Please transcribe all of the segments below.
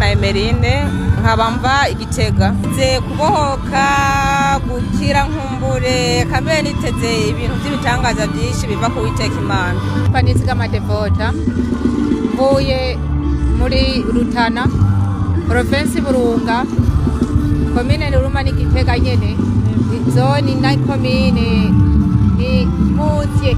Nzeyimana Emeline nkaba mva Igitega ze kubohoka gukira nkumbure kamere niteze ibintu by'ibitangaza byinshi biva ku Uwiteka Imana. Panizigama Devota mvuye muri Rutana province Burunga komine Ruruma n'Igitega nyene zone na komine ni Mutye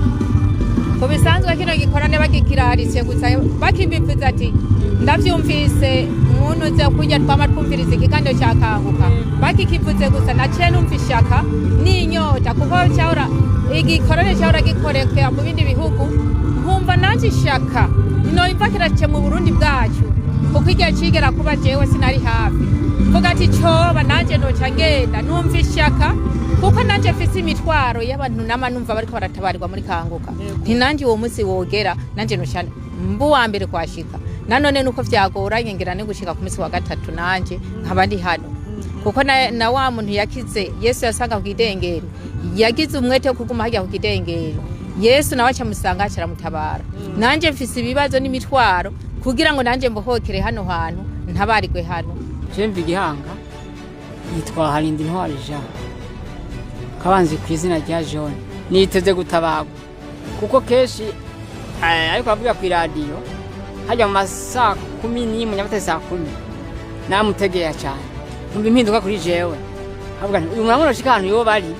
kubisanzwe kino gikorane bagikiraritse gusa bakimbivuza ati ndavyumvise umuntu uze kujya twamatumviriza igikando cyakanguka bakikivuze gusa naciye numvishaka n'inyota kuko cyahora igikorane cyahora gikoreka mu bindi bihugu nkumva nanje ishaka ino imvakirace mu Burundi bwacu kuko igihe cigera kuba jewe sinari hafi mvuga ati coba nanje noca ngenda numvishaka kuko nanje mfise imitwaro y'abantu namanumva bariko baratabarirwa muri kanguka nti nanje uwo munsi wogera nanje noca mbu wa mbere kwashika nanone nuko vyagoranye ngira ne gushika ku munsi wa gatatu nanje nkabandi hano kuko na wa muntu yakize Yesu yasanga ku kidengeri yagize umwete kuguma hajya ku kidengeri Yesu nawe acamusanga acaramutabara nanje mfise ibibazo n'imitwaro kugira ngo nanje mbohokere hano hantu ntabarirwe hano Jemvi Gihanga yitwa Harindi Ntwari Jean kabanzi ku izina rya John niteze gutabagwa kuko keshi ariko avuga ku radio hajya mu masaa 10 n'abatari saa 10 namutegeye cyane numva impinduka kuri jewe avuga uyu muramuno shikano yo bari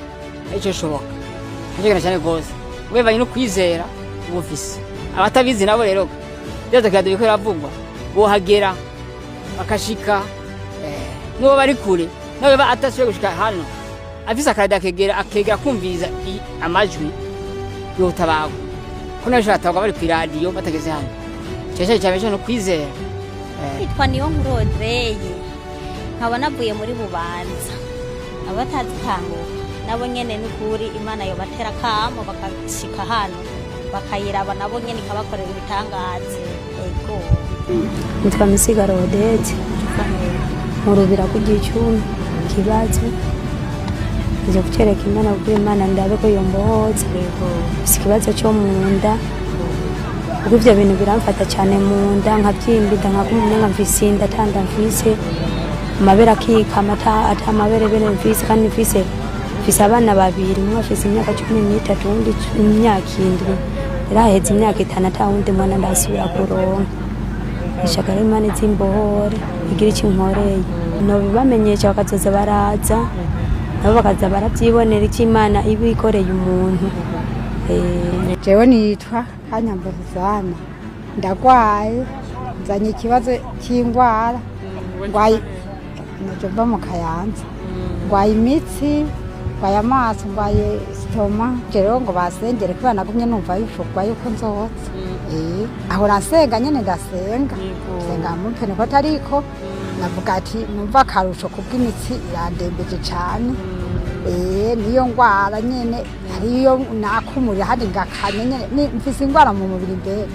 icyo shoboka ntegera cyane gose ubevanye no kwizera ubufise abatabizi nabo rero byaza kado biko yaravugwa bo hagera bakashika no bari kure nawe ba atashoye gushika hano afisa karada akegera kumviza amajwi yo tabago ko naje atagwa bari ku radio batageze hano cyeshe cyabeje no kwizera itwa niyo nkurondreye nkaba navuye muri Bubanza abatazi kanguka nabo nyene n'ukuri Imana yo batera kamo bakashika hano bakayiraba nabo nyene kabakorera ibitangaze ego nitwa Misigaro Odette murubira ku gicumi kibazo nje kucereka Imana kuko Imana ndabe ko yomboza ikibazo cyo munda ubwo ivyo bintu biramfata cyane munda nkabyimbida nkakumenya mfisinda tanda mfise amabera kikamata atamabere bene mfise kandi mfise abana babiri umwe afise imyaka 13 undi imyaka 7 yaraheze imyaka 5 atawundi mwana ndasubira kuronka ishaka Imana izimbohore igira iki nkoreye no bibamenyesha bakazoza baraza nabo bakaza barabyibonera iki Imana ibikoreye umuntu jewe nitwa Kanyambuzana ndagwaye nzanye ikibazo cy'ingwara ngwaye najomba mu Kayanza ngwaye imitsi ngwaye amaso ngwaye stoma rero ngo basengere kuba nagumye numva bivugwa yuko nzotse aho nasenga nyene ndasenga senga mupene ko tariko navuga ati numva karusho kubw'imitsi yandembeje cyane niyo ngwara nyene hariyo nakumuri hadi ngakanye nyene mfise ingwara mu mubiri mbere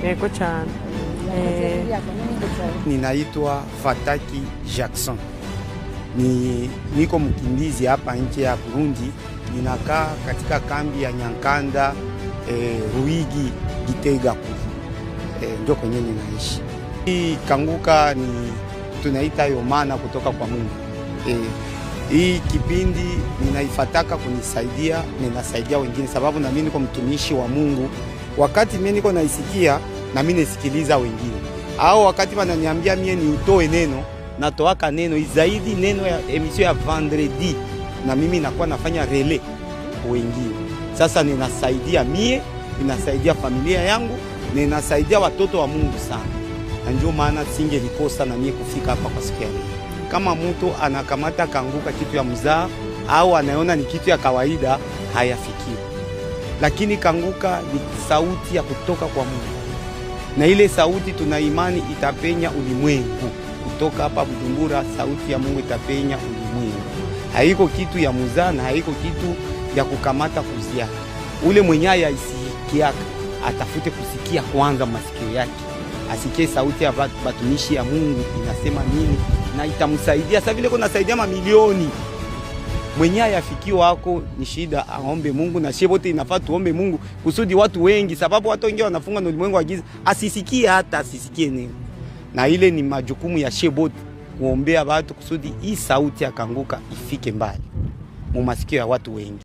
Yego cyane Ninaitwa Fataki Jackson. Niko mkimbizi hapa nchi ya Burundi. Ninakaa katika kambi ya Nyankanda Ruigi Gitega ndio kwenye ninaishi. Hii kanguka ni tunaita yomana kutoka kwa Mungu. Hii kipindi ninaifataka kunisaidia, ninasaidia wengine sababu na mimi niko mtumishi wa Mungu. Wakati mimi niko naisikia na mimi nasikiliza wengine. Au wakati wananiambia mimi nitoe neno, natoaka neno zaidi neno ya emission ya vendredi na mimi nakuwa nafanya relay wengine. Sasa ninasaidia mie, ninasaidia familia yangu, ninasaidia watoto wa Mungu sana. Na ndio maana singelikosa na mie kufika hapa kwa siku ya leo. Kama mtu anakamata kanguka kitu ya mzaa au anaona ni kitu ya kawaida hayafikiri. Lakini kanguka ni sauti ya kutoka kwa Mungu. Na ile sauti tuna imani itapenya ulimwengu. Kutoka hapa Bujumbura sauti ya Mungu itapenya ulimwengu. Haiko kitu ya mzaa na haiko kitu ya kukamata kuzia. Ule mwenye isikiaka atafute kusikia kwanza masikio yake. Asikie sauti ya batumishi ya Mungu inasema nini na itamsaidia. Sasa vile kuna saidia mamilioni mwenye ayafikiwa wako ni shida, aombe Mungu, na sie wote inafaa tuombe Mungu kusudi watu wengi, sababu watu wengi wanafunga na ulimwengu wa giza asisikie, hata asisikie neno. Na ile ni majukumu ya shebot kuombea watu kusudi hii sauti akanguka ifike mbali mu masikio ya watu wengi.